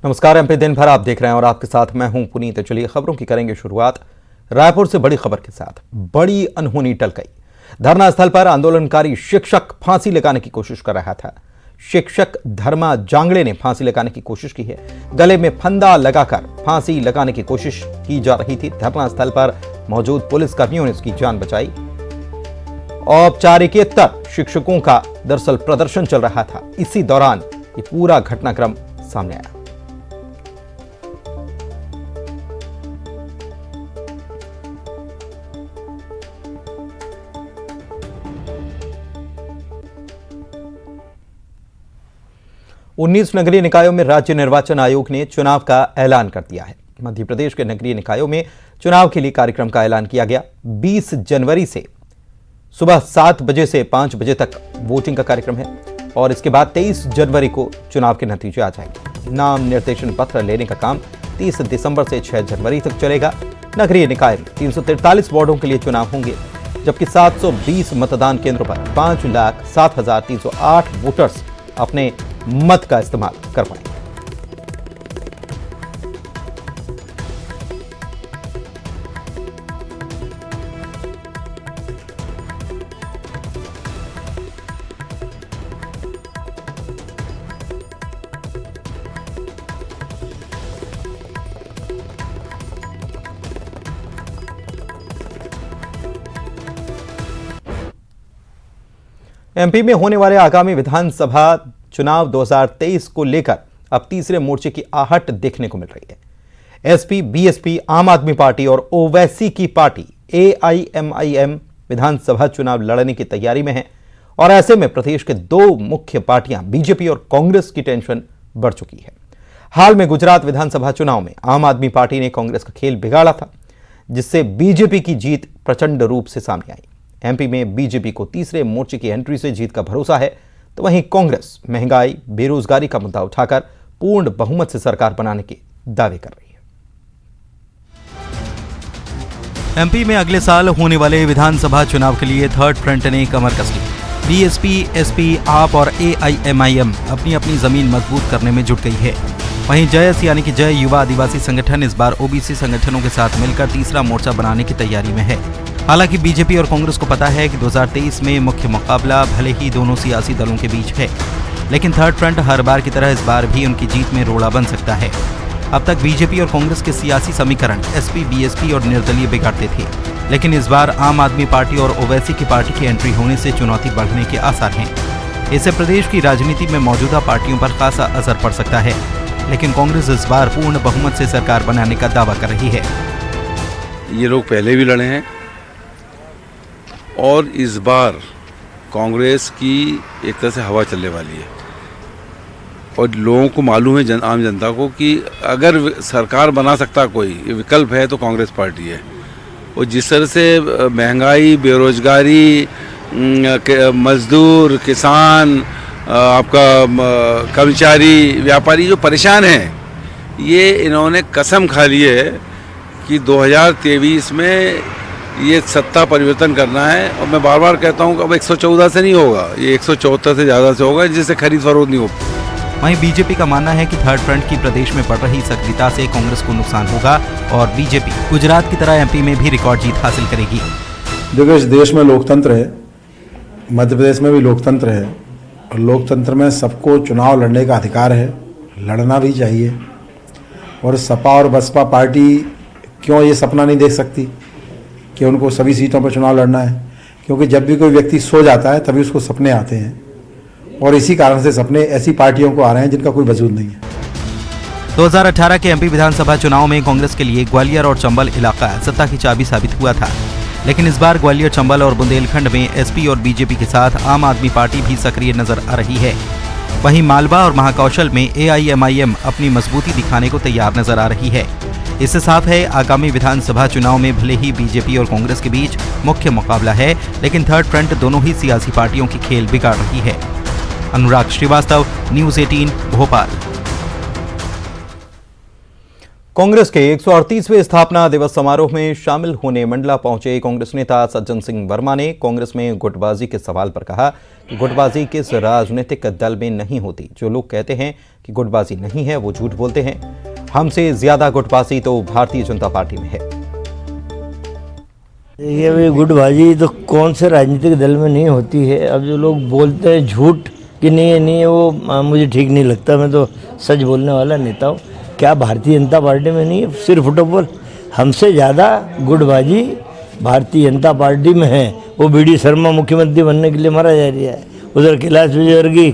नमस्कार। एमपी दिन भर आप देख रहे हैं और आपके साथ मैं हूं पुनीत। तो चलिए खबरों की करेंगे शुरुआत रायपुर से बड़ी खबर के साथ। बड़ी अनहोनी टल गई। धरना स्थल पर आंदोलनकारी शिक्षक फांसी लगाने की कोशिश कर रहा था। शिक्षक धर्मा जांगड़े ने फांसी लगाने की कोशिश की है। गले में फंदा लगाकर फांसी लगाने की कोशिश की जा रही थी। धरना स्थल पर मौजूद पुलिसकर्मियों ने उसकी जान बचाई। औपचारिकेतर शिक्षकों का दरअसल प्रदर्शन चल रहा था। इसी दौरान ये पूरा घटनाक्रम सामने आया। उन्नीस नगरीय निकायों में राज्य निर्वाचन आयोग ने चुनाव का ऐलान कर दिया है। मध्य प्रदेश के नगरीय निकायों में चुनाव के लिए कार्यक्रम का ऐलान किया गया। 20 जनवरी से सुबह 7 बजे से 5 बजे तक वोटिंग का कार्यक्रम है और इसके बाद 23 जनवरी को चुनाव के नतीजे आ जाएंगे। नाम निर्देशन पत्र लेने का काम 30 दिसंबर से 6 जनवरी तक चलेगा। नगरीय निकाय में 343 वार्डों के लिए चुनाव होंगे, जबकि 720 मतदान केंद्रों पर 5,07,308 वोटर्स अपने मत का इस्तेमाल कर पाएंगे। एमपी में होने वाले आगामी विधानसभा चुनाव 2023 को लेकर अब तीसरे मोर्चे की आहट देखने को मिल रही है। एसपी, बीएसपी, आम आदमी पार्टी और ओवैसी की पार्टी एआईएमआईएम विधानसभा चुनाव लड़ने की तैयारी में है और ऐसे में प्रदेश के दो मुख्य पार्टियां बीजेपी और कांग्रेस की टेंशन बढ़ चुकी है। हाल में गुजरात विधानसभा चुनाव में आम आदमी पार्टी ने कांग्रेस का खेल बिगाड़ा था, जिससे बीजेपी की जीत प्रचंड रूप से सामने आई। एमपी में बीजेपी को तीसरे मोर्चे की एंट्री से जीत का भरोसा है, तो वहीं कांग्रेस महंगाई, बेरोजगारी का मुद्दा उठाकर पूर्ण बहुमत से सरकार बनाने के दावे कर रही है। एमपी में अगले साल होने वाले विधानसभा चुनाव के लिए थर्ड फ्रंट ने कमर कस ली। बीएसपी, एसपी, आप और एआईएमआईएम अपनी अपनी जमीन मजबूत करने में जुट गई है। वहीं जयस यानी कि जय युवा आदिवासी संगठन इस बार ओबीसी संगठनों के साथ मिलकर तीसरा मोर्चा बनाने की तैयारी में है। हालांकि बीजेपी और कांग्रेस को पता है कि 2023 में मुख्य मुकाबला भले ही दोनों सियासी दलों के बीच है, लेकिन थर्ड फ्रंट हर बार की तरह इस बार भी उनकी जीत में रोड़ा बन सकता है। अब तक बीजेपी और कांग्रेस के सियासी समीकरण एसपी, बीएसपी और निर्दलीय बिगाड़ते थे, लेकिन इस बार आम आदमी पार्टी और ओवैसी की पार्टी की एंट्री होने से चुनौती बढ़ने के आसार हैं। इससे प्रदेश की राजनीति में मौजूदा पार्टियों पर खासा असर पड़ सकता है, लेकिन कांग्रेस इस बार पूर्ण बहुमत से सरकार बनाने का दावा कर रही है। ये लोग पहले भी लड़े हैं और इस बार कांग्रेस की एक तरह से हवा चलने वाली है और लोगों को मालूम है, आम जनता को, कि अगर सरकार बना सकता कोई विकल्प है तो कांग्रेस पार्टी है। और जिस तरह से महंगाई, बेरोजगारी, मजदूर, किसान, आपका कर्मचारी, व्यापारी जो परेशान हैं, ये इन्होंने कसम खा ली है कि 2023 में ये सत्ता परिवर्तन करना है। और मैं बार बार कहता हूँ कि अब 114 से नहीं होगा, ये 174 से ज़्यादा से होगा, जिससे खरीद फरोख्त नहीं होगा। वहीं बीजेपी का मानना है कि थर्ड फ्रंट की प्रदेश में बढ़ रही सक्रियता से कांग्रेस को नुकसान होगा और बीजेपी गुजरात की तरह एमपी में भी रिकॉर्ड जीत हासिल करेगी। देखो, इस देश में लोकतंत्र है, मध्य प्रदेश में भी लोकतंत्र है और लोकतंत्र में सबको चुनाव लड़ने का अधिकार है, लड़ना भी चाहिए। और सपा और बसपा पार्टी क्यों ये सपना नहीं देख सकती कि उनको सभी सीटों पर चुनाव लड़ना है? क्योंकि जब भी कोई व्यक्ति सो जाता है तभी उसको सपने आते हैं और इसी कारण से सपने ऐसी पार्टियों को आ रहे हैं जिनका कोई वजूद नहीं है। 2018 के एमपी विधानसभा चुनाव में कांग्रेस के लिए ग्वालियर और चंबल इलाका सत्ता की चाबी साबित हुआ था, लेकिन इस बार ग्वालियर, चंबल और बुंदेलखंड में एसपी और बीजेपी के साथ आम आदमी पार्टी भी सक्रिय नजर आ रही है। वहीं मालवा और महाकौशल में एआईएमआईएम अपनी मजबूती दिखाने को तैयार नजर आ रही है। इससे साफ है आगामी विधानसभा चुनाव में भले ही बीजेपी और कांग्रेस के बीच मुख्य मुकाबला है, लेकिन थर्ड फ्रंट दोनों ही सियासी पार्टियों की खेल बिगाड़ रही है। अनुराग श्रीवास्तव, न्यूज़ 18, भोपाल। कांग्रेस के 138वें स्थापना दिवस समारोह में शामिल होने मंडला पहुंचे कांग्रेस नेता सज्जन सिंह वर्मा ने कांग्रेस में गुटबाजी के सवाल पर कहा कि गुटबाजी किस राजनीतिक दल में नहीं होती। जो लोग कहते हैं कि गुटबाजी नहीं है वो झूठ बोलते हैं। हमसे ज्यादा गुटबाजी तो भारतीय जनता पार्टी में है। ये भी गुटबाजी तो कौन से राजनीतिक दल में नहीं होती है। अब जो लोग बोलते हैं झूठ कि नहीं है वो मुझे ठीक नहीं लगता। मैं तो सच बोलने वाला नेता हूँ। क्या भारतीय जनता पार्टी में नहीं है? सिर्फ फुटबॉल। हमसे ज़्यादा गुटबाजी भारतीय जनता पार्टी में है। वो बीडी शर्मा मुख्यमंत्री बनने के लिए मारा जा रहा है। उधर कैलाश विजयवर्गीय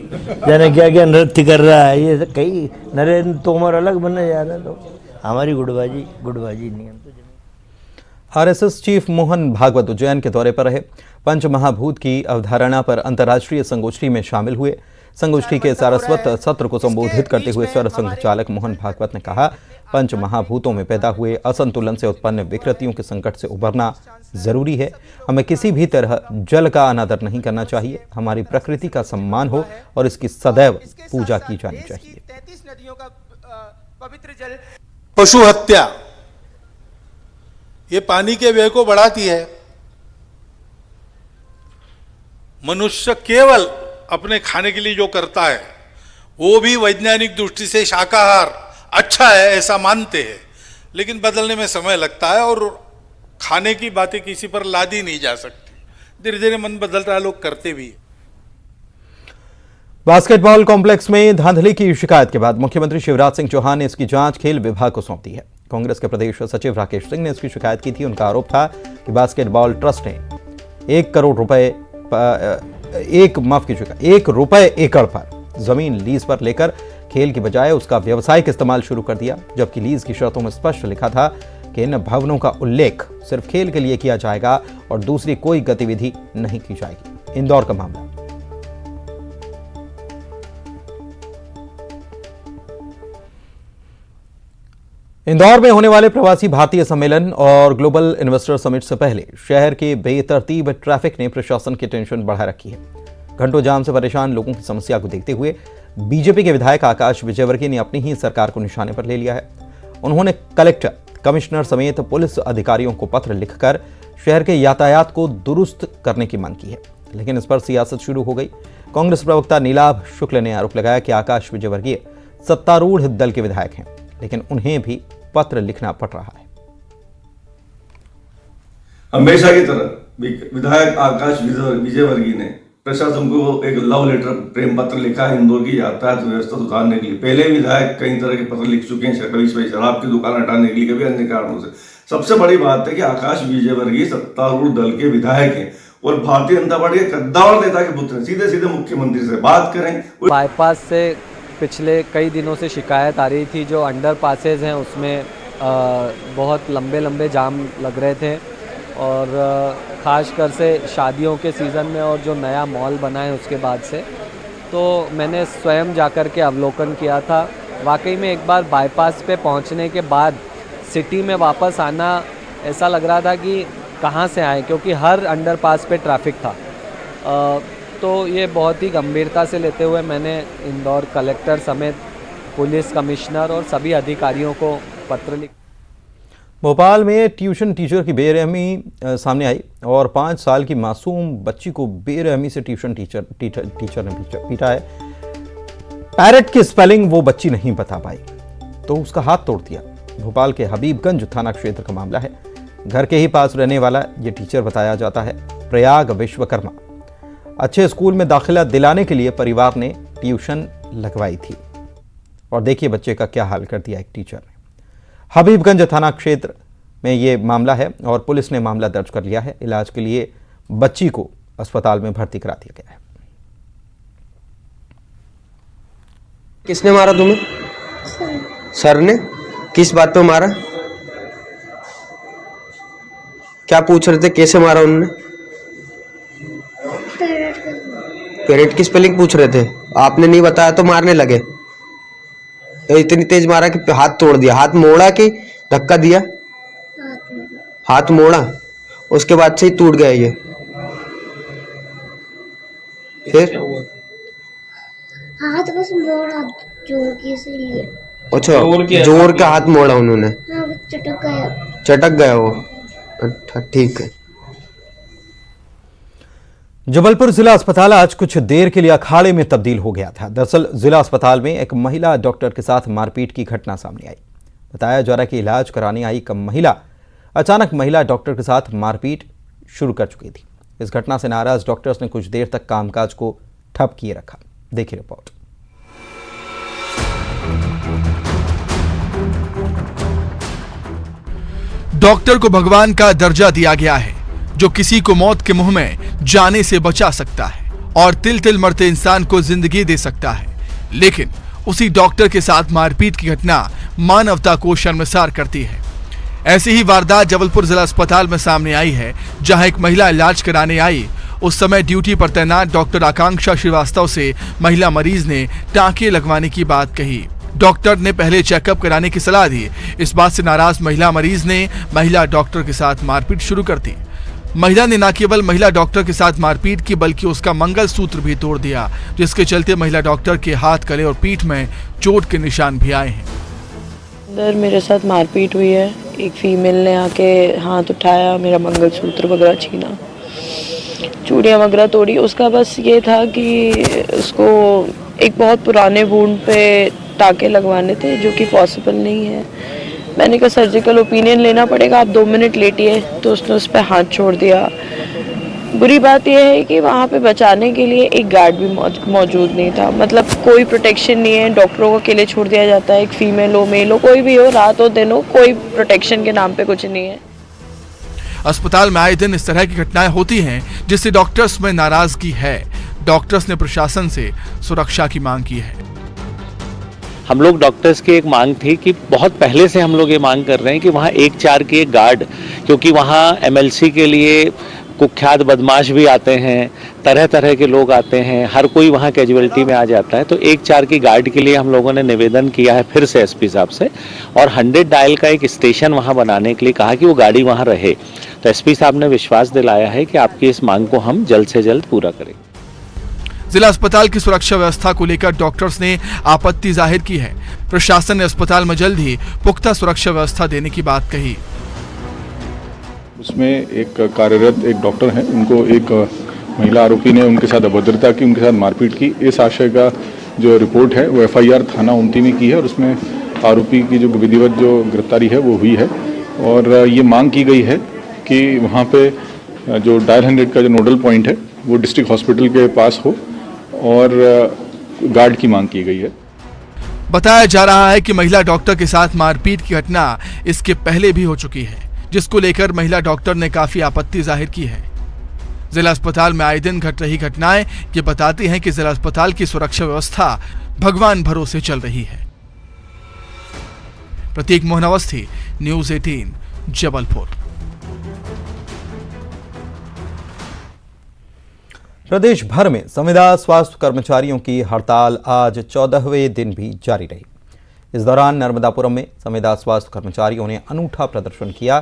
जाने क्या क्या नृत्य कर रहा है। ये कई नरेंद्र तोमर अलग बनने जा रहा है। तो हमारी गुटबाजी नहीं। हम तो आरएसएस चीफ मोहन भागवत उज्जैन के दौरे पर रहे। पंच महाभूत की अवधारणा पर अंतर्राष्ट्रीय संगोष्ठी में शामिल हुए। संगोष्ठी के सारस्वत सत्र को संबोधित करते हुए स्वर संघचालक मोहन भागवत ने कहा, पंच महाभूतों में पैदा हुए असंतुलन से उत्पन्न विकृतियों के संकट से उबरना जरूरी है। हमें किसी भी तरह जल का अनादर नहीं करना चाहिए। हमारी प्रकृति का सम्मान हो और इसकी सदैव पूजा की जानी चाहिए। 33 नदियों का पवित्र जल। पशु हत्या ये पानी के व्यय को बढ़ाती है। मनुष्य केवल अपने खाने के लिए जो करता है वो भी वैज्ञानिक दृष्टि से शाकाहार अच्छा है ऐसा मानते हैं, लेकिन बदलने में समय लगता है और खाने की बातें किसी पर लादी नहीं जा सकती। धीरे धीरे मन बदलता है, लोग करते भी। बास्केटबॉल कॉम्प्लेक्स में धांधली की शिकायत के बाद मुख्यमंत्री शिवराज सिंह चौहान ने इसकी जांच खेल विभाग को सौंप दी है। कांग्रेस के प्रदेश सचिव राकेश सिंह ने इसकी शिकायत की थी। उनका आरोप था कि बास्केटबॉल ट्रस्ट ने 1 करोड़ रुपए एक रुपए एकड़ पर जमीन लीज पर लेकर खेल की बजाय उसका व्यावसायिक इस्तेमाल शुरू कर दिया, जबकि लीज की शर्तों में स्पष्ट लिखा था कि इन भवनों का उल्लेख सिर्फ खेल के लिए किया जाएगा और दूसरी कोई गतिविधि नहीं की जाएगी। इंदौर का मामला। इंदौर में होने वाले प्रवासी भारतीय सम्मेलन और ग्लोबल इन्वेस्टर समिट से पहले शहर के बेतरतीब ट्रैफिक ने प्रशासन की टेंशन बढ़ा रखी है। घंटों जाम से परेशान लोगों की समस्या को देखते हुए बीजेपी के विधायक आकाश विजयवर्गीय ने अपनी ही सरकार को निशाने पर ले लिया है। उन्होंने कलेक्टर, कमिश्नर समेत पुलिस अधिकारियों को पत्र लिखकर शहर के यातायात को दुरुस्त करने की मांग की है, लेकिन इस पर सियासत शुरू हो गई। कांग्रेस प्रवक्ता नीलाभ शुक्ल ने आरोप लगाया कि आकाश विजयवर्गीय सत्तारूढ़ दल के विधायक हैं, लेकिन उन्हें भी पत्र लिखना पड़ रहा है। हमेशा की तरह विधायक आकाश विजयवर्गीय ने प्रशासन को एक लव लेटर, प्रेम पत्र लिखा है इंदौर की यातायात व्यवस्था सुधारने के लिए। पहले विधायक कई तरह के पत्र लिख चुके हैं, शराब की दुकान हटाने के लिए, कभी अन्य कारणों से। सबसे बड़ी बात है कि आकाश विजयवर्गीय सत्तारूढ़ दल के विधायक हैं और भारतीय जनता पार्टी के कद्दावर नेता के पुत्र हैं। सीधे सीधे मुख्यमंत्री से बात करें। बाईपास से पिछले कई दिनों से शिकायत आ रही थी। जो अंडर पासेज हैं उसमें बहुत लंबे लंबे जाम लग रहे थे और ख़ासकर से शादियों के सीज़न में और जो नया मॉल बना है उसके बाद से। तो मैंने स्वयं जाकर के अवलोकन किया था। वाकई में एक बार बाईपास पे पहुंचने के बाद सिटी में वापस आना ऐसा लग रहा था कि कहां से आए, क्योंकि हर अंडरपास पे ट्रैफिक था। तो ये बहुत ही गंभीरता से लेते हुए मैंने इंदौर कलेक्टर समेत पुलिस कमिश्नर और सभी अधिकारियों को पत्र लिखा। भोपाल में ट्यूशन टीचर की बेरहमी सामने आई और 5 साल की मासूम बच्ची को बेरहमी से ट्यूशन टीचर ने पीटा है। पैरेट की स्पेलिंग वो बच्ची नहीं बता पाई तो उसका हाथ तोड़ दिया। भोपाल के हबीबगंज थाना क्षेत्र का मामला है। घर के ही पास रहने वाला ये टीचर बताया जाता है प्रयाग विश्वकर्मा। अच्छे स्कूल में दाखिला दिलाने के लिए परिवार ने ट्यूशन लगवाई थी और देखिए बच्चे का क्या हाल कर दिया एक टीचर ने। हबीबगंज थाना क्षेत्र में ये मामला है और पुलिस ने मामला दर्ज कर लिया है। इलाज के लिए बच्ची को अस्पताल में भर्ती करा दिया गया है। किसने मारा तुम्हें? सर ने? किस बात पे मारा? क्या पूछ रहे थे? कैसे मारा उन्होंने? पेरेंट की स्पेलिंग पूछ रहे थे। आपने नहीं बताया तो मारने लगे। इतनी तेज मारा कि हाथ तोड़ दिया। हाथ मोड़ा कि धक्का दिया? हाथ मोड़ा, उसके बाद से ही टूट गया ये। फिर हाथ बस मोड़ा जोर की, इसलिए। अच्छा, जोर का हाथ मोड़ा उन्होंने? चटक गया वो। अच्छा, ठीक है। जबलपुर जिला अस्पताल आज कुछ देर के लिए अखाड़े में तब्दील हो गया था। दरअसल जिला अस्पताल में एक महिला डॉक्टर के साथ मारपीट की घटना सामने आई। बताया जा रहा है कि इलाज कराने आई एक महिला अचानक महिला डॉक्टर के साथ मारपीट शुरू कर चुकी थी। इस घटना से नाराज डॉक्टर्स ने कुछ देर तक कामकाज को ठप किए रखा। देखिए रिपोर्ट। डॉक्टर को भगवान का दर्जा दिया गया है, जो किसी को मौत के मुंह में जाने से बचा सकता है और तिल तिल मरते इंसान को जिंदगी दे सकता है। लेकिन उसी डॉक्टर के साथ मारपीट की घटना मानवता को शर्मसार करती है। ऐसी ही वारदात जबलपुर जिला अस्पताल में सामने आई है, जहां एक महिला इलाज कराने आई। उस समय ड्यूटी पर तैनात डॉक्टर आकांक्षा श्रीवास्तव से महिला मरीज ने टांके लगवाने की बात कही। डॉक्टर ने पहले चेकअप कराने की सलाह दी। इस बात से नाराज महिला मरीज ने महिला डॉक्टर के साथ मारपीट शुरू कर दी। महिला ने न केवल महिला डॉक्टर के साथ मारपीट की, बल्कि उसका मंगलसूत्र भी तोड़ दिया, जिसके चलते महिला डॉक्टर के हाथ, गले और पीठ में चोट के निशान भी आए हैं। अंदर मेरे साथ मारपीट हुई है। एक फीमेल ने आके हाथ उठाया, मेरा मंगलसूत्र वगैरह छीना, चूड़ियाँ वगैरह तोड़ी। उसका बस ये था कि उसको एक बहुत पुराने वुंड पे टाँके लगवाने थे, जो कि पॉसिबल नहीं है। मैंने कहा सर्जिकल ओपिनियन लेना पड़ेगा, आप 2 मिनट लेटिए, तो उसने उस पर हाथ छोड़ दिया। बुरी बात यह है कि वहाँ पे बचाने के लिए एक गार्ड भी मौजूद नहीं था। मतलब कोई प्रोटेक्शन नहीं है, डॉक्टरों को अकेले छोड़ दिया जाता है। एक फीमेल हो, मेल हो, कोई भी हो, रात हो दिन हो, कोई प्रोटेक्शन के नाम पे कुछ नहीं है। अस्पताल में आए दिन इस तरह की घटनाएं होती हैं, जिससे डॉक्टर्स में नाराजगी है। डॉक्टर्स ने प्रशासन से सुरक्षा की मांग की है। हम लोग डॉक्टर्स की एक मांग थी कि बहुत पहले से हम लोग ये मांग कर रहे हैं कि वहाँ 1-4 के एक गार्ड, क्योंकि वहाँ एमएलसी के लिए कुख्यात बदमाश भी आते हैं, तरह तरह के लोग आते हैं, हर कोई वहाँ कैजुअलिटी में आ जाता है। तो 1-4 की गार्ड के लिए हम लोगों ने निवेदन किया है फिर से एसपी साहब से, और 100 डायल का एक स्टेशन वहाँ बनाने के लिए कहा कि वो गाड़ी वहाँ रहे। तो एसपी साहब ने विश्वास दिलाया है कि आपकी इस मांग को हम जल्द से जल्द पूरा करेंगे। जिला अस्पताल की सुरक्षा व्यवस्था को लेकर डॉक्टर्स ने आपत्ति जाहिर की है। प्रशासन ने अस्पताल में जल्द ही पुख्ता सुरक्षा व्यवस्था देने की बात कही। उसमें एक कार्यरत एक डॉक्टर हैं, उनको एक महिला आरोपी ने उनके साथ अभद्रता की, उनके साथ मारपीट की। इस आशय का जो रिपोर्ट है वो FIR थाना उमती में की है, और उसमें आरोपी की जो विधिवत जो गिरफ्तारी है वो हुई है। और ये मांग की गई है कि वहाँ पे जो डायल 100 का जो नोडल पॉइंट है वो डिस्ट्रिक्ट हॉस्पिटल के पास हो, और गार्ड की मांग की गई है। बताया जा रहा है कि महिला डॉक्टर के साथ मारपीट की घटना इसके पहले भी हो चुकी है, जिसको लेकर महिला डॉक्टर ने काफी आपत्ति जाहिर की है। जिला अस्पताल में आए दिन घट रही घटनाएं ये बताती हैं कि जिला अस्पताल की सुरक्षा व्यवस्था भगवान भरोसे चल रही है। प्रतीक मोहन अवस्थी, न्यूज़ 18, जबलपुर। प्रदेश भर में संविदा स्वास्थ्य कर्मचारियों की हड़ताल आज 14वें दिन भी जारी रही। इस दौरान नर्मदापुरम में संविदा स्वास्थ्य कर्मचारियों ने अनूठा प्रदर्शन किया।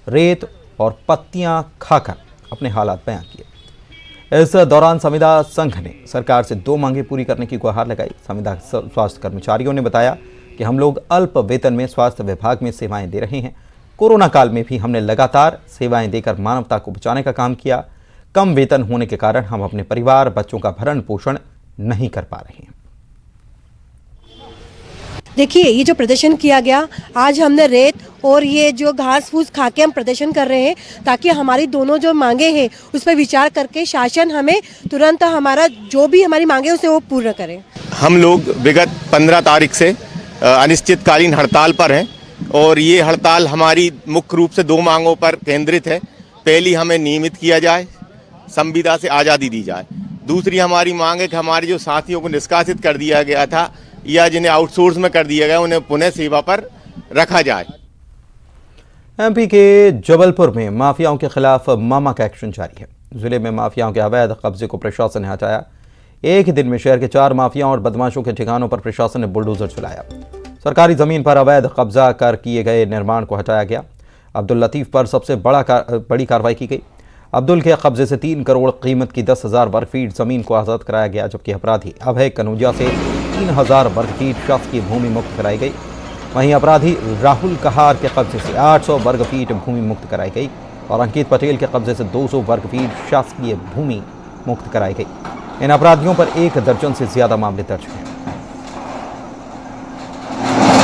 रेत और पत्तियां खाकर अपने हालात बयां किए। इस दौरान संविदा संघ ने सरकार से 2 मांगें पूरी करने की गुहार लगाई। संविदा स्वास्थ्य कर्मचारियों ने बताया कि हम लोग अल्प वेतन में स्वास्थ्य विभाग में सेवाएं दे रहे हैं। कोरोना काल में भी हमने लगातार सेवाएं देकर मानवता को बचाने का काम किया। कम वेतन होने के कारण हम अपने परिवार, बच्चों का भरण पोषण नहीं कर पा रहे हैं। देखिए, ये जो प्रदर्शन किया गया, आज हमने रेत और ये जो घास फूस खा के हम प्रदर्शन कर रहे हैं, ताकि हमारी दोनों जो मांगे हैं उस पर विचार करके शासन हमें तुरंत हमारा जो भी हमारी मांगे उसे वो पूर्ण करे। हम लोग विगत 15 तारीख से अनिश्चितकालीन हड़ताल पर हैं, और ये हड़ताल हमारी मुख्य रूप से 2 मांगों पर केंद्रित है। पहली, हमें नियमित किया जाए, संविदा से आज़ादी दी जाए। दूसरी हमारी मांग है कि हमारे जो साथियों को निष्कासित कर दिया गया था या जिन्हें आउटसोर्स में कर दिया गया, उन्हें पुनः सेवा पर रखा जाए। MP के जबलपुर में माफियाओं के खिलाफ मामा का एक्शन जारी है। जिले में माफियाओं के अवैध कब्जे को प्रशासन ने हटाया। एक ही दिन में शहर के 4 माफियाओं और बदमाशों के ठिकानों पर प्रशासन ने बुलडोजर चलाया। सरकारी जमीन पर अवैध कब्जा कर किए गए निर्माण को हटाया गया। अब्दुल लतीफ पर सबसे बड़ी कार्रवाई की गई। अब्दुल के कब्जे से 3 करोड़ कीमत की 10,000 वर्ग फीट जमीन को आज़ाद कराया गया, जबकि अपराधी अभय कनौजिया से 3,000 वर्ग फीट शासकीय भूमि मुक्त कराई गई। वहीं अपराधी राहुल कहार के कब्जे से 800 वर्ग फीट भूमि मुक्त कराई गई और अंकित पटेल के कब्जे से 200 वर्ग फीट शासकीय भूमि मुक्त कराई गई। इन अपराधियों पर 1 दर्जन से ज्यादा मामले दर्ज हैं।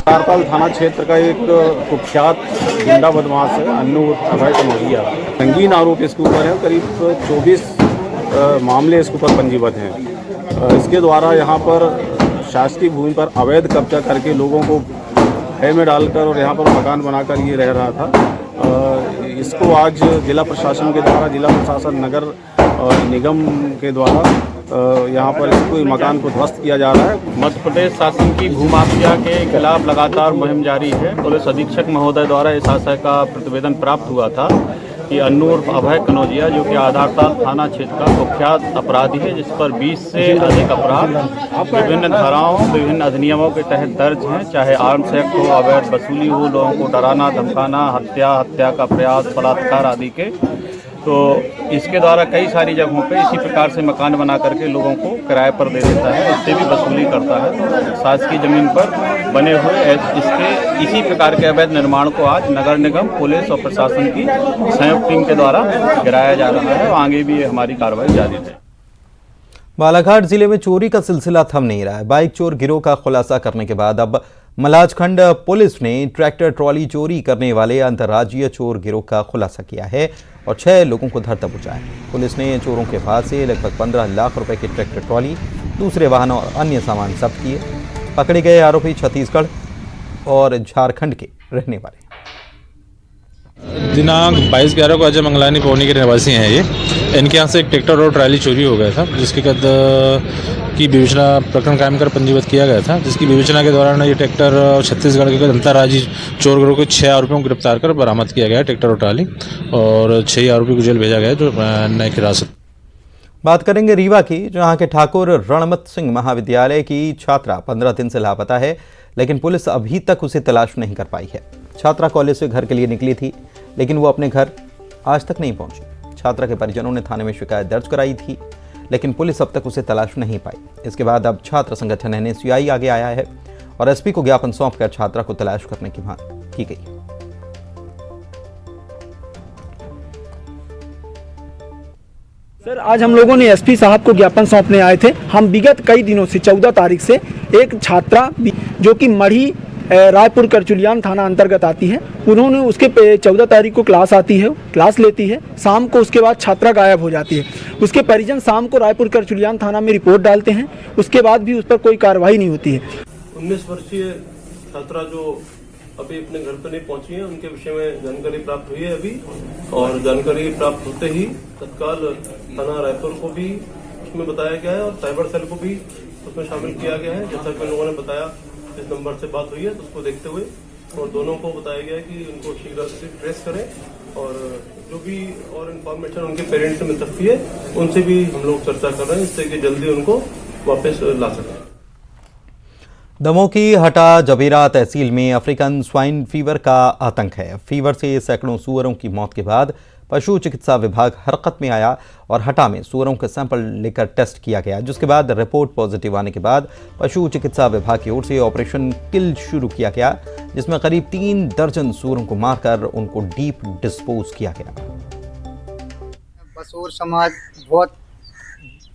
कारताल थाना क्षेत्र का एक कुख्यात गुंडा बदमाश है अन्नू अभय कनौजिया, संगीन आरोप इसके ऊपर है। करीब 24 मामले इसके ऊपर पंजीबद्ध हैं। इसके द्वारा यहाँ पर शासकीय भूमि पर अवैध कब्जा करके लोगों को भय में डालकर और यहाँ पर मकान बनाकर ये रह रहा था। इसको आज जिला प्रशासन के द्वारा, जिला प्रशासन नगर निगम के द्वारा यहाँ पर इसको मकान को ध्वस्त किया जा रहा है। मध्य प्रदेश शासन की भूमाफिया के खिलाफ लगातार मुहिम जारी है। पुलिस अधीक्षक महोदय द्वारा इस आशय का प्रतिवेदन प्राप्त हुआ था कि अन्नू अभय कनौजिया, जो कि आधारताल थाना क्षेत्र का कुख्यात अपराधी है, जिस पर 20 से अधिक अपराध विभिन्न धाराओं, विभिन्न अधिनियमों के तहत दर्ज हैं, चाहे आर्म्स एक्ट हो, अवैध वसूली हो, लोगों को डराना धमकाना, हत्या का प्रयास, बलात्कार आदि के। तो इसके द्वारा कई सारी जगहों पे इसी प्रकार से मकान बना करके लोगों को किराए पर दे देता है, इससे भी वसूली करता है। तो शासकीय जमीन पर बने हुए इसके इसी प्रकार के अवैध निर्माण को आज नगर निगम, पुलिस और प्रशासन की संयुक्त टीम के द्वारा गिराया जा रहा है और आगे भी हमारी कार्रवाई जारी है। बालाघाट जिले में चोरी का सिलसिला थम नहीं रहा है। बाइक चोर गिरोह का खुलासा करने के बाद अब मलाजखंड पुलिस ने ट्रैक्टर ट्रॉली चोरी करने वाले अंतर्राज्यीय चोर गिरोह का खुलासा किया है और 6 लोगों को धर दबोचा है। पुलिस ने चोरों के पास से लगभग 15 लाख रुपए की ट्रैक्टर ट्रॉली, दूसरे वाहन और अन्य सामान जब्त किए। पकड़े गए आरोपी छत्तीसगढ़ और झारखंड के रहने वाले। दिनांक 22/11 को अजय मंगलानी पौनी के निवासी हैं। ये इनके यहाँ से एक ट्रैक्टर और ट्रॉली चोरी हो गया था, जिसके की विवेचना प्रकरण कायम कर पंजीबद्ध किया गया था, जिसकी विवेचना के दौरान ये ट्रैक्टर छत्तीसगढ़ के अंतर्राज्यीय चोर गिरोह के 6 आरोपियों को गिरफ्तार कर बरामद किया गया, ट्रैक्टर और ट्रॉली, और 6 आरोपी को जेल भेजा गया जो न्यायिक हिरासत। बात करेंगे रीवा की, जहां के ठाकुर रणमत सिंह महाविद्यालय की छात्रा 15 दिन से लापता है, लेकिन पुलिस अभी तक उसे तलाश नहीं कर पाई है। छात्रा कॉलेज से घर के लिए निकली थी, लेकिन वो अपने घर आज तक नहीं पहुंची। छात्रा के परिजनों ने थाने में शिकायत दर्ज कराई थी, लेकिन पुलिस अब तक उसे तलाश नहीं पाई। इसके बाद अब छात्र संगठन NSUI आगे आया है और SP को ज्ञापन सौंपकर छात्रा को तलाश करने की मांग की गई। सर, आज हम लोगों ने SP साहब को ज्ञापन सौंपने आए थे। हम विगत कई दिनों से 14 तारीख से एक छात्रा जो कि मढ़ी रायपुर करचुलियान थाना अंतर्गत आती है, उन्होंने उसके 14 तारीख को क्लास आती है, क्लास लेती है, शाम को उसके बाद छात्रा गायब हो जाती है। उसके परिजन शाम को रायपुर करचुलियान थाना में रिपोर्ट डालते हैं, उसके बाद भी उस पर कोई कार्रवाई नहीं होती है। 19 वर्षीय छात्रा जो अभी अपने घर पर नहीं पहुंची है, उनके विषय में जानकारी प्राप्त हुई है अभी, और जानकारी प्राप्त होते ही तत्काल थाना रायपुर को भी उसमें बताया गया है और साइबर सेल को भी उसमें शामिल किया गया है। जैसा कि लोगों ने बताया, इस नंबर से बात हुई है तो उसको देखते हुए और दोनों को बताया गया है कि उनको शीघ्र से ट्रेस करें और जो भी और इन्फॉर्मेशन उनके पेरेंट्स से मिल सकती है उनसे भी हम लोग चर्चा कर रहे हैं, इससे कि जल्दी उनको वापस ला सकें। दमोह की हटा जबीरा तहसील में अफ्रीकन स्वाइन फीवर का आतंक है। फीवर से सैकड़ों सुअरों की मौत के बाद पशु चिकित्सा विभाग हरकत में आया और हटा में सुअरों के सैंपल लेकर टेस्ट किया गया, जिसके बाद रिपोर्ट पॉजिटिव आने के बाद पशु चिकित्सा विभाग की ओर से ऑपरेशन किल शुरू किया गया, जिसमें करीब 3 दर्जन सुअरों को मारकर उनको डीप डिस्पोज किया गया। बसोर समाज बहुत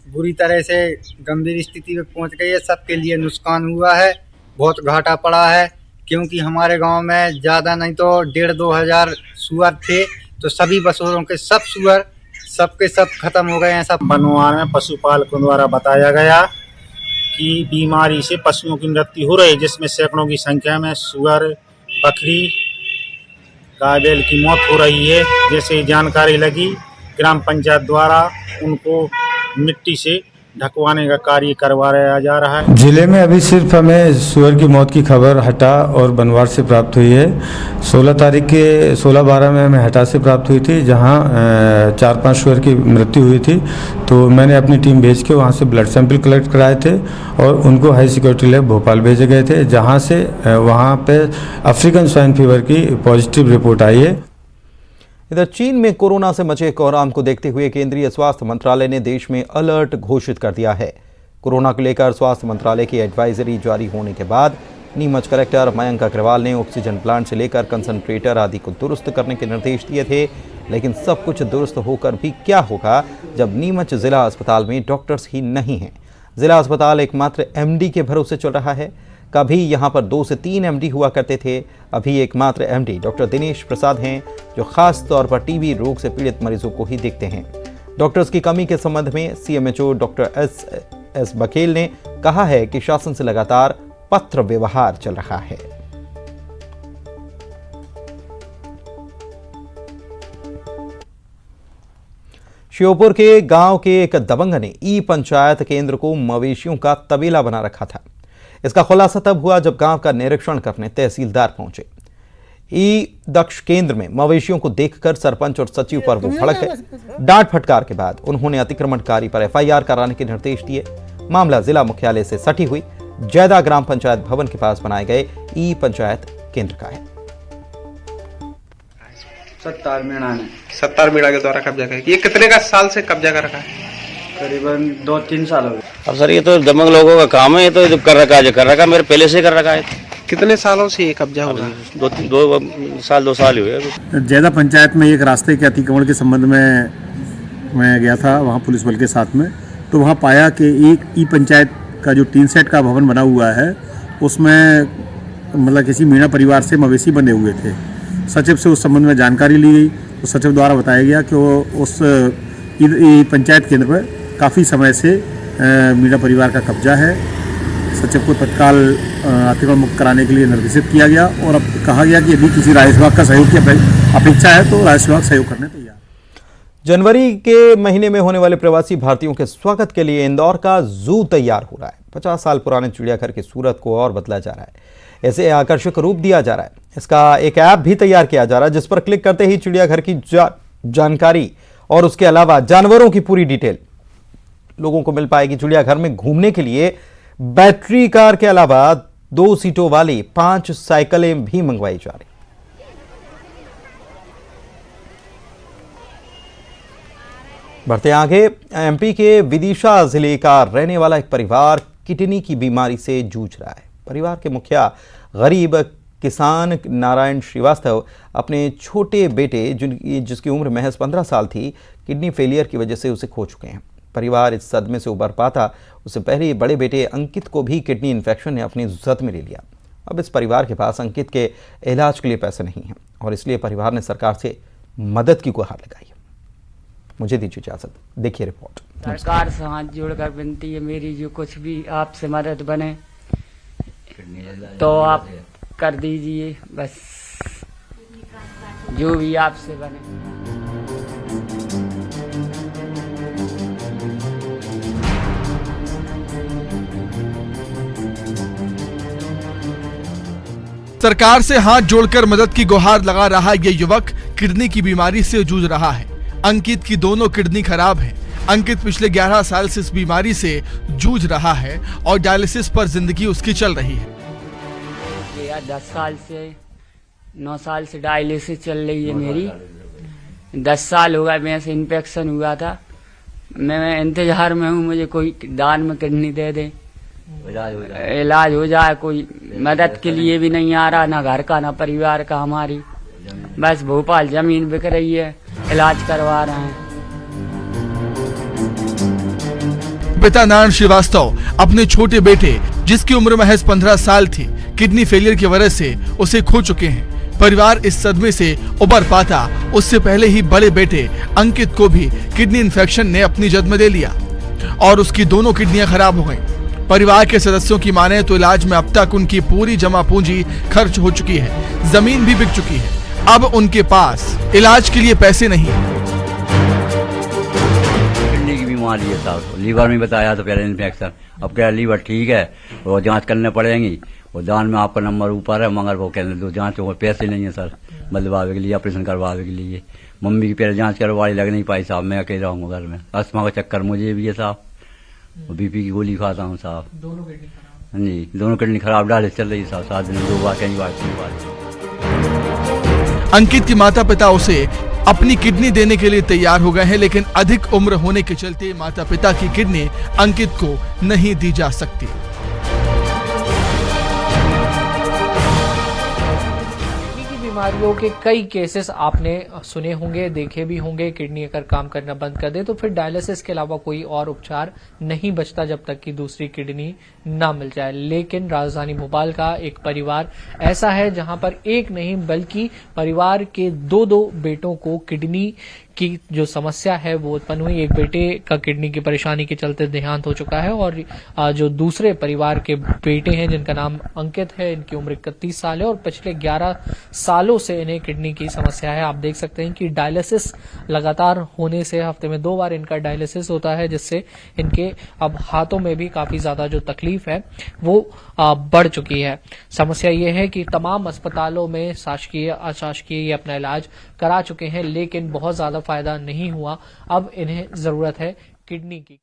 बुरी तरह से गंभीर स्थिति में पहुंच गई है। सबके लिए नुकसान हुआ है, बहुत घाटा पड़ा है, क्योंकि हमारे गांव में ज़्यादा नहीं तो 1,500-2 हज़ार सुअर थे, तो सभी बसोरों के सब सुअर सबके सब खत्म हो गए हैं। सब बनवार में पशुपालकों द्वारा बताया गया कि बीमारी से पशुओं की मृत्यु हो रही है, जिसमें सैकड़ों की संख्या में सुअर, बकरी, गाय बैल की मौत हो रही है। जैसे जानकारी लगी, ग्राम पंचायत द्वारा उनको मिट्टी से ढकवाने का कार्य करवाया जा रहा है। जिले में अभी सिर्फ हमें सुअर की मौत की खबर हटा और बनवार से प्राप्त हुई है। 16 तारीख के 16-12 में हमें हटा से प्राप्त हुई थी, जहां 4-5 सुअर की मृत्यु हुई थी। तो मैंने अपनी टीम भेज के वहां से ब्लड सैंपल कलेक्ट कराए थे और उनको हाई सिक्योरिटी लैब भोपाल भेजे गए थे, जहाँ से वहाँ पे अफ्रीकन स्वाइन फीवर की पॉजिटिव रिपोर्ट आई है। इधर चीन में कोरोना से मचे कोहराम को देखते हुए केंद्रीय स्वास्थ्य मंत्रालय ने देश में अलर्ट घोषित कर दिया है। कोरोना को लेकर स्वास्थ्य मंत्रालय की एडवाइजरी जारी होने के बाद नीमच कलेक्टर मयंक अग्रवाल ने ऑक्सीजन प्लांट से लेकर कंसंट्रेटर आदि को दुरुस्त करने के निर्देश दिए थे, लेकिन सब कुछ दुरुस्त होकर भी क्या होगा जब नीमच जिला अस्पताल में डॉक्टर्स ही नहीं हैं। जिला अस्पताल एकमात्र एमडी के भरोसे चल रहा है। कभी यहां पर 2 से 3 एमडी हुआ करते थे, अभी एकमात्र एमडी डॉक्टर दिनेश प्रसाद हैं, जो खास तौर पर टीबी रोग से पीड़ित मरीजों को ही देखते हैं। डॉक्टर्स की कमी के संबंध में सीएमएचओ डॉक्टर एस बघेल ने कहा है कि शासन से लगातार पत्र व्यवहार चल रहा है। श्योपुर के गांव के एक दबंग ने ई पंचायत केंद्र को मवेशियों का तबेला बना रखा था। इसका खुलासा तब हुआ जब गांव का निरीक्षण करने तहसीलदार पहुंचे। ई दक्ष केंद्र में मवेशियों को देखकर सरपंच और सचिव पर वो भड़क गए। डांट फटकार के बाद उन्होंने अतिक्रमणकारी पर एफआईआर कराने के निर्देश दिए। मामला जिला मुख्यालय से सटी हुई जैदा ग्राम पंचायत भवन के पास बनाए गए ई पंचायत केंद्र का है। 70 मीणा के द्वारा कब्जा किया। ये कितने का साल से कब्जा कर रखा है? करीबन 2-3 साल हो गए। अब सर ये तो दबंग लोगों का काम है, ये तो कर रखा मेरे पहले से कर रखा है। कितने सालों से ये कब्जा हो रहा है? 2 साल ही हुए। जैदा पंचायत में एक रास्ते के अतिक्रमण के संबंध में मैं गया था, वहाँ पुलिस बल के साथ में, तो वहाँ पाया कि एक ई पंचायत का जो 3 सेट का भवन बना हुआ है उसमें मतलब किसी मीणा परिवार से मवेशी बंधे हुए थे। सचिव से उस संबंध में जानकारी ली गई तो सचिव द्वारा बताया गया कि वो उस पंचायत केंद्र पर काफ़ी समय से मीणा परिवार का कब्जा है। सचिव को तत्काल अतिक्रमण मुक्त कराने के लिए निर्देशित किया गया और अब कहा गया कि यदि किसी राज्य विभाग का सहयोग की अपेक्षा है तो राज्य विभाग सहयोग करने तैयार। जनवरी के महीने में होने वाले प्रवासी भारतीयों के स्वागत के लिए इंदौर का जू तैयार हो रहा है। 50 साल पुराने चिड़ियाघर की सूरत को और बदला जा रहा है, इसे आकर्षक रूप दिया जा रहा है। इसका एक ऐप भी तैयार किया जा रहा है जिस पर क्लिक करते ही चिड़ियाघर की जानकारी और उसके अलावा जानवरों की पूरी डिटेल लोगों को मिल पाएगी। चिड़ियाघर में घूमने के लिए बैटरी कार के अलावा 2 सीटों वाली 5 साइकिलें भी मंगवाई जा रही। बढ़ते आगे, एमपी के विदिशा जिले का रहने वाला एक परिवार किडनी की बीमारी से जूझ रहा है। परिवार के मुखिया गरीब किसान नारायण श्रीवास्तव अपने छोटे बेटे जिसकी उम्र महज 15 साल थी, किडनी फेलियर की वजह से उसे खो चुके हैं। परिवार इस सदमे से उबर पाता उससे पहले बड़े बेटे अंकित को भी किडनी इन्फेक्शन ने अपनी जद में ले लिया। अब इस परिवार के पास अंकित के इलाज के लिए पैसे नहीं हैं और इसलिए परिवार ने सरकार से मदद की गुहार लगाई है। मुझे दीजिए इजाजत, देखिए रिपोर्ट। सरकार से हाथ जोड़कर विनती है मेरी, जो कुछ भी आपसे मदद बने तो आप कर दीजिए, बस जो भी आपसे बने। सरकार से हाथ जोड़कर मदद की गुहार लगा रहा ये युवक किडनी की बीमारी से जूझ रहा है। अंकित की दोनों किडनी खराब है। अंकित पिछले 11 साल से इस बीमारी से जूझ रहा है और डायलिसिस पर जिंदगी उसकी चल रही है। 10 साल से 9 साल से डायलिसिस चल रही है मेरी। 10 साल हो गए मेरे से इन्फेक्शन हुआ था। मैं इंतजार में हूँ, मुझे कोई दान में किडनी दे दे, इलाज हो जाए। कोई मदद के लिए भी नहीं आ रहा, ना घर का ना परिवार का। हमारी बस भोपाल जमीन बिक रही है, इलाज करवा रहे हैं। पिता नारायण श्रीवास्तव अपने छोटे बेटे जिसकी उम्र महज 15 साल थी, किडनी फेलियर की वजह से उसे खो चुके हैं। परिवार इस सदमे से उबर पाता उससे पहले ही बड़े बेटे अंकित को भी किडनी इन्फेक्शन ने अपनी जद में ले लिया और उसकी दोनों किडनियां खराब हो गईं। परिवार के सदस्यों की माने तो इलाज में अब तक उनकी पूरी जमा पूंजी खर्च हो चुकी है, जमीन भी बिक चुकी है। अब उनके पास इलाज के लिए पैसे नहीं है। किडनी की बीमारी है साहब, लीवर में बताया तो पहले इन्फेक्शन, अब क्या लीवर ठीक है, वो जांच करने पड़ेंगी। वो दान में आपका नंबर ऊपर है, मगर वो कहने दो जांच हो, पैसे नहीं है सर बदलवावे के लिए, ऑपरेशन करवावे के लिए। मम्मी की पहले जांच करवाई, लग नहीं पाई साहब, मैं अकेला हूँ घर में। अस्थमा का चक्कर मुझे भी है साहब, बीपी की गोली खाता हूँ साहब। जी दोनों किडनी खराब डायलिसिस चल रही है साहब, 7 दिन में 2 बार, कई बार 3 बार। अंकित के माता पिता उसे अपनी किडनी देने के लिए तैयार हो गए हैं, लेकिन अधिक उम्र होने के चलते माता पिता की किडनी अंकित को नहीं दी जा सकती। बीमारियों के कई केसेस आपने सुने होंगे, देखे भी होंगे। किडनी अगर काम करना बंद कर दे तो फिर डायलिसिस के अलावा कोई और उपचार नहीं बचता जब तक कि दूसरी किडनी ना मिल जाए। लेकिन राजधानी भोपाल का एक परिवार ऐसा है जहां पर एक नहीं बल्कि परिवार के दो बेटों को किडनी की जो समस्या है वो उत्पन्न हुई। एक बेटे का किडनी की परेशानी के चलते देहांत हो चुका है और जो दूसरे परिवार के बेटे हैं जिनका नाम अंकित है, इनकी उम्र 31 साल है और पिछले 11 सालों से इन्हें किडनी की समस्या है। आप देख सकते हैं कि डायलिसिस लगातार होने से हफ्ते में 2 बार इनका डायलिसिस होता है, जिससे इनके अब हाथों में भी काफी ज्यादा जो तकलीफ है वो बढ़ चुकी है। समस्या ये है कि तमाम अस्पतालों में शासकीय अशासकीय ये अपना इलाज करा चुके हैं लेकिन बहुत ज्यादा फायदा नहीं हुआ। अब इन्हें जरूरत है किडनी की।